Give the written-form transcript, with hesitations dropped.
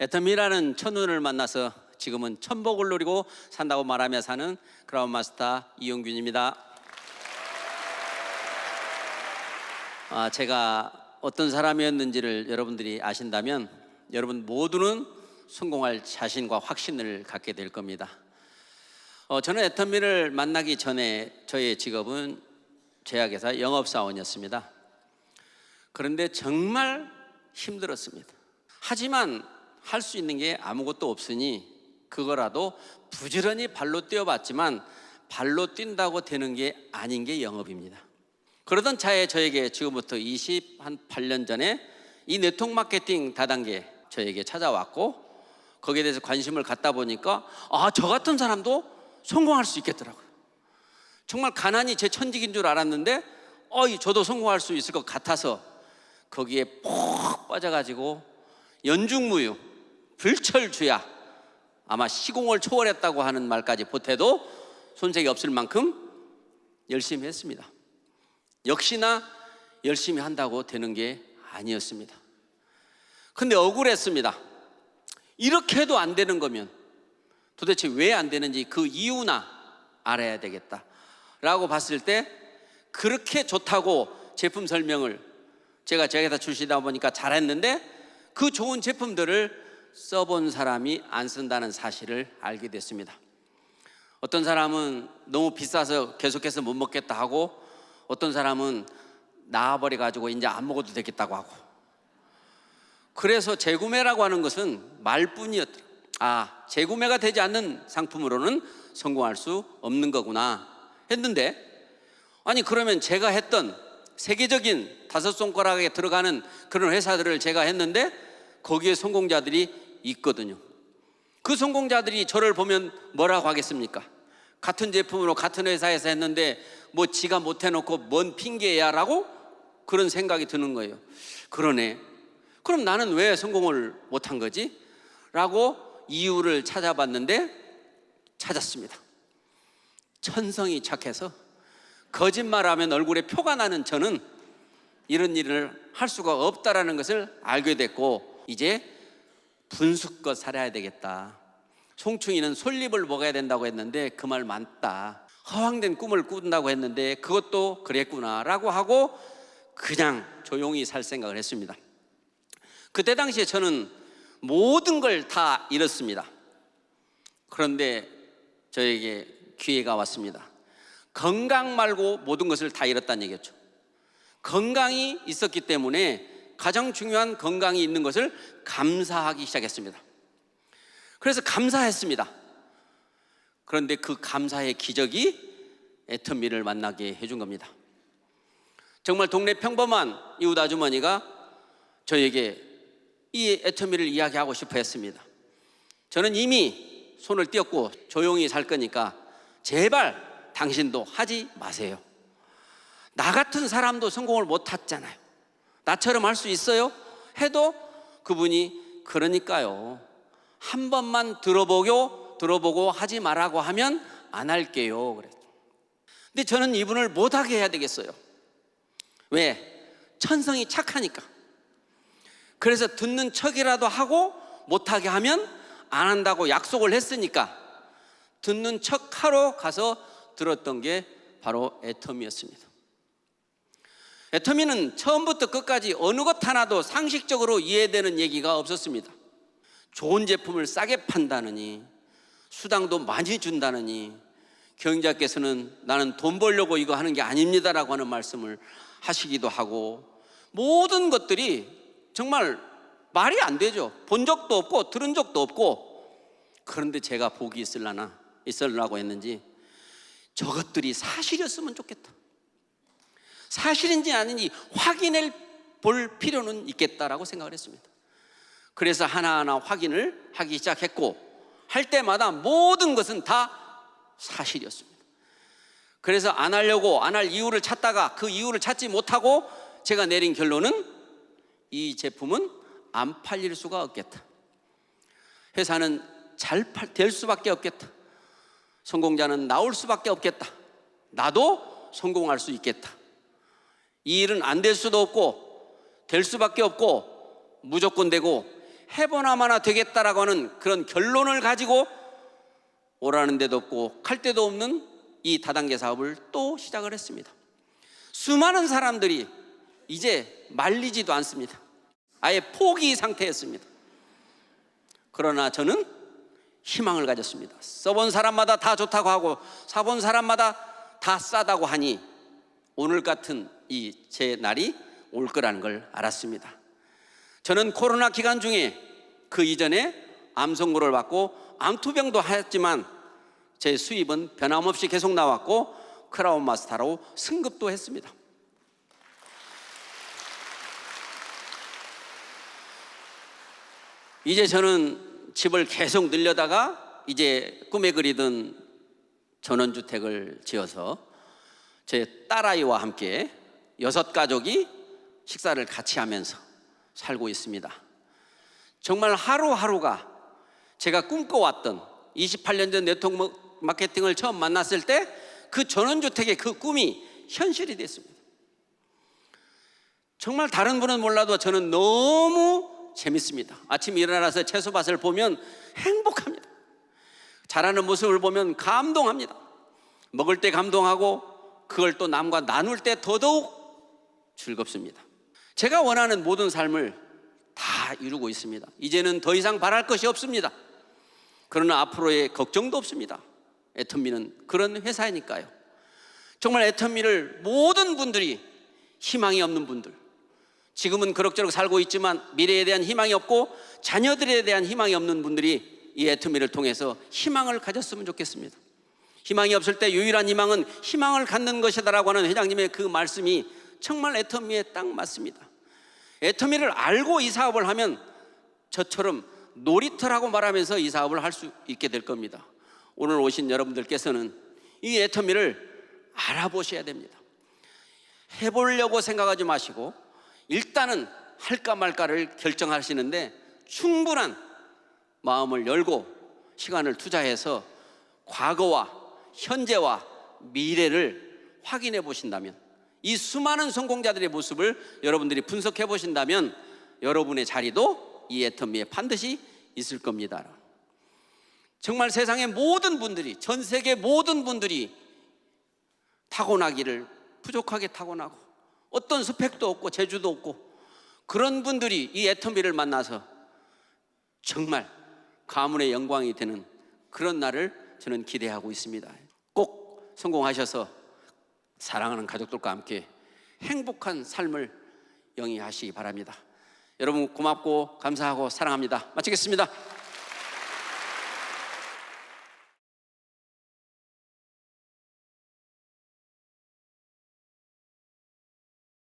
애터미라는 천운을 만나서 지금은 천복을 누리고 산다고 말하며 사는 크라운 마스터 이용균입니다. 제가 어떤 사람이었는지를 여러분들이 아신다면 여러분 모두는 성공할 자신과 확신을 갖게 될 겁니다. 저는 애터미를 만나기 전에 저의 직업은 제약회사 영업사원이었습니다. 그런데 정말 힘들었습니다. 하지만 할 수 있는 게 아무것도 없으니 그거라도 부지런히 발로 뛰어봤지만 발로 뛴다고 되는 게 아닌 게 영업입니다. 그러던 차에 저에게 지금부터 28년 전에 이 네트워크 마케팅 다단계 저에게 찾아왔고, 거기에 대해서 관심을 갖다 보니까 저 같은 사람도 성공할 수 있겠더라고요. 정말 가난이 제 천직인 줄 알았는데 저도 성공할 수 있을 것 같아서 거기에 푹 빠져가지고 연중무휴, 불철주야, 아마 시공을 초월했다고 하는 말까지 보태도 손색이 없을 만큼 열심히 했습니다. 역시나 열심히 한다고 되는 게 아니었습니다. 근데 억울했습니다. 이렇게 해도 안 되는 거면 도대체 왜 안 되는지 그 이유나 알아야 되겠다 라고 봤을 때, 그렇게 좋다고 제품 설명을 제가 제약회사 출신이다 보니까 잘했는데 그 좋은 제품들을 써본 사람이 안 쓴다는 사실을 알게 됐습니다. 어떤 사람은 너무 비싸서 계속해서 못 먹겠다 하고, 어떤 사람은 나와버려 가지고 이제 안 먹어도 되겠다고 하고, 그래서 재구매라고 하는 것은 말뿐이었더라. 재구매가 되지 않는 상품으로는 성공할 수 없는 거구나 했는데, 그러면 제가 했던 세계적인 5손가락에 들어가는 그런 회사들을 제가 했는데 거기에 성공자들이 있거든요. 그 성공자들이 저를 보면 뭐라고 하겠습니까? 같은 제품으로 같은 회사에서 했는데 뭐 지가 못해놓고 뭔 핑계야 라고 그런 생각이 드는 거예요. 그러네, 그럼 나는 왜 성공을 못한 거지? 라고 이유를 찾아봤는데 찾았습니다. 천성이 착해서 거짓말하면 얼굴에 표가 나는 저는 이런 일을 할 수가 없다라는 것을 알게 됐고, 이제 분수껏 살아야 되겠다. 송충이는 솔잎을 먹어야 된다고 했는데 그 말 맞다. 허황된 꿈을 꾼다고 했는데 그것도 그랬구나 라고 하고 그냥 조용히 살 생각을 했습니다. 그때 당시에 저는 모든 걸 다 잃었습니다. 그런데 저에게 기회가 왔습니다. 건강 말고 모든 것을 다 잃었다는 얘기였죠. 건강이 있었기 때문에 가장 중요한 건강이 있는 것을 감사하기 시작했습니다. 그래서 감사했습니다. 그런데 그 감사의 기적이 애터미를 만나게 해준 겁니다. 정말 동네 평범한 이웃 아주머니가 저에게 이 애터미를 이야기하고 싶어 했습니다. 저는 이미 손을 띄었고 조용히 살 거니까 제발 당신도 하지 마세요. 나 같은 사람도 성공을 못 했잖아요. 나처럼 할 수 있어요? 해도 그분이 그러니까요, 한 번만 들어보고 하지 말라고 하면 안 할게요 그랬죠. 근데 저는 이분을 못하게 해야 되겠어요. 왜? 천성이 착하니까. 그래서 듣는 척이라도 하고 못하게 하면 안 한다고 약속을 했으니까 듣는 척하러 가서 들었던 게 바로 애터미였습니다. 애터미는 처음부터 끝까지 어느 것 하나도 상식적으로 이해되는 얘기가 없었습니다. 좋은 제품을 싸게 판다느니, 수당도 많이 준다느니, 경영자께서는 나는 돈 벌려고 이거 하는 게 아닙니다라고 하는 말씀을 하시기도 하고, 모든 것들이 정말 말이 안 되죠. 본 적도 없고 들은 적도 없고. 그런데 제가 복이 있으려고 했는지 저것들이 사실이었으면 좋겠다, 사실인지 아닌지 확인해 볼 필요는 있겠다라고 생각을 했습니다. 그래서 하나하나 확인을 하기 시작했고, 할 때마다 모든 것은 다 사실이었습니다. 그래서 안 하려고 안 할 이유를 찾다가 그 이유를 찾지 못하고 제가 내린 결론은 이 제품은 안 팔릴 수가 없겠다. 회사는 잘 될 수밖에 없겠다. 성공자는 나올 수밖에 없겠다. 나도 성공할 수 있겠다. 이 일은 안 될 수도 없고 될 수밖에 없고 무조건 되고 해보나마나 되겠다라고 하는 그런 결론을 가지고 오라는 데도 없고 갈 데도 없는 이 다단계 사업을 또 시작을 했습니다. 수많은 사람들이 이제 말리지도 않습니다. 아예 포기 상태였습니다. 그러나 저는 희망을 가졌습니다. 써본 사람마다 다 좋다고 하고 사본 사람마다 다 싸다고 하니 오늘 같은 이 제 날이 올 거라는 걸 알았습니다. 저는 코로나 기간 중에 그 이전에 암 선고를 받고 암투병도 하였지만 제 수입은 변함없이 계속 나왔고 크라운 마스터로 승급도 했습니다. 이제 저는 집을 계속 늘려다가 이제 꿈에 그리던 전원주택을 지어서 제 딸아이와 함께 6가족이 식사를 같이 하면서 살고 있습니다. 정말 하루하루가 제가 꿈꿔왔던 28년 전 네트워크 마케팅을 처음 만났을 때 그 전원주택의 그 꿈이 현실이 됐습니다. 정말 다른 분은 몰라도 저는 너무 재밌습니다. 아침에 일어나서 채소밭을 보면 행복합니다. 자라는 모습을 보면 감동합니다. 먹을 때 감동하고 그걸 또 남과 나눌 때 더더욱 즐겁습니다. 제가 원하는 모든 삶을 다 이루고 있습니다. 이제는 더 이상 바랄 것이 없습니다. 그러나 앞으로의 걱정도 없습니다. 애터미는 그런 회사이니까요. 정말 애터미를 모든 분들이 희망이 없는 분들, 지금은 그럭저럭 살고 있지만 미래에 대한 희망이 없고 자녀들에 대한 희망이 없는 분들이 이 애터미를 통해서 희망을 가졌으면 좋겠습니다. 희망이 없을 때 유일한 희망은 희망을 갖는 것이다라고 하는 회장님의 그 말씀이 정말 애터미에 딱 맞습니다. 애터미를 알고 이 사업을 하면 저처럼 놀이터라고 말하면서 이 사업을 할 수 있게 될 겁니다. 오늘 오신 여러분들께서는 이 애터미를 알아보셔야 됩니다. 해보려고 생각하지 마시고 일단은 할까 말까를 결정하시는데 충분한 마음을 열고 시간을 투자해서 과거와 현재와 미래를 확인해 보신다면, 이 수많은 성공자들의 모습을 여러분들이 분석해 보신다면 여러분의 자리도 이 애터미에 반드시 있을 겁니다. 정말 세상의 모든 분들이, 전 세계 모든 분들이 타고나기를 부족하게 타고나고 어떤 스펙도 없고 재주도 없고 그런 분들이 이 애터미를 만나서 정말 가문의 영광이 되는 그런 날을 저는 기대하고 있습니다. 꼭 성공하셔서 사랑하는 가족들과 함께 행복한 삶을 영위하시기 바랍니다. 여러분 고맙고 감사하고 사랑합니다. 마치겠습니다.